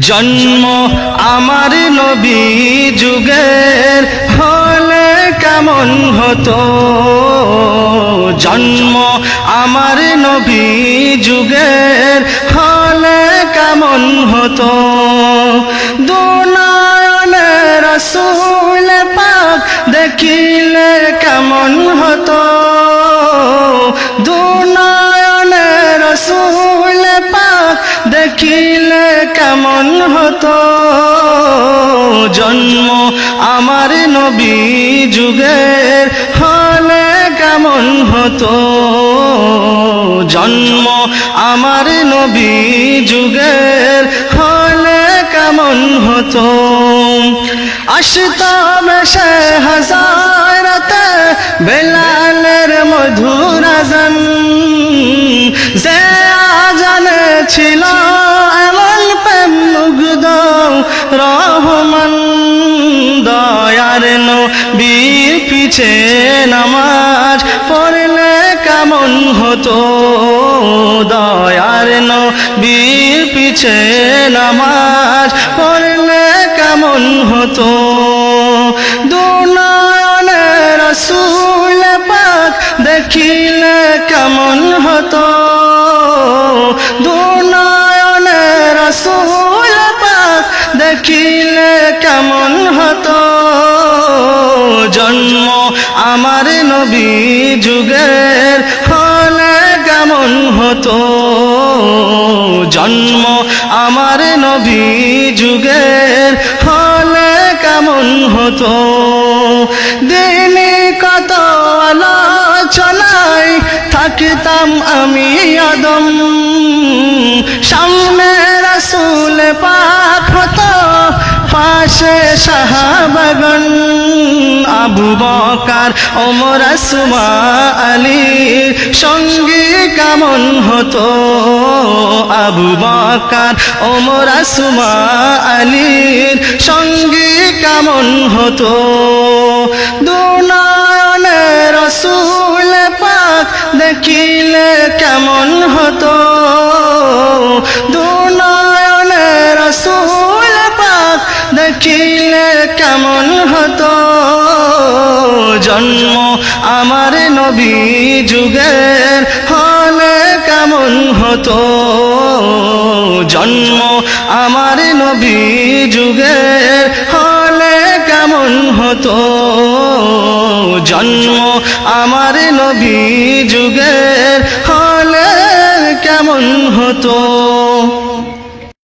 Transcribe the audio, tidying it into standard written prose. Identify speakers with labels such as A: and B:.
A: জন্ম আমার নবী যুগের হলে কেমন হতো, জন্ম আমার নবী যুগের হলে কেমন হতো। দুনয়নে রাসূল পাক দেখিলে কেমন হতো, দুনয়নে রাসূল পাক দেখিলে কেমন হতো। জন্ম আমার নবী যুগের হলে কেমন হতো, জন্ম আমার নবী যুগের হলে কেমন হতো। আসতাম সে হাজারতে বেলালের মধুর আযান, যে আযানে ছিল এমন প্রেম মুগ্ধ রহমান। দয়ার নবীর পিছে নামাজ পড়লে কেমন হতো, দয়ার নবীর পিছে নামাজ পড়লে কেমন হতো। দুনয়নে রাসূল পাক দেখিলে কেমন হতো, দুনয়নে রাসূল পাক দেখিলে কেমন হতো। জন্ম আমার নবী যুগের হলে কেমন হতো, জন্ম আমার নবী যুগের হলে কেমন হতো। দিনে কত আলোচনায় থাকতাম আমি আদম, সামনে রাসূল পাক হতো পাশে সাহাবাগণ। আবু বকর ওমর উসমান আলীর সঙ্গী কেমন হতো, আবু বকর ওমর উসমান আলীর সঙ্গী কেমন হতো। দুনয়নে রাসূল পাক দেখিলে কেমন হতো, দুনয়নে রাসূল পাক দেখিলে কেমন হতো। জন্ম আমার নবী যুগের হলে কেমন হতো, জন্ম আমার নবী যুগের হলে কেমন হতো। জন্ম আমার নবী যুগের হলে কেমন হতো।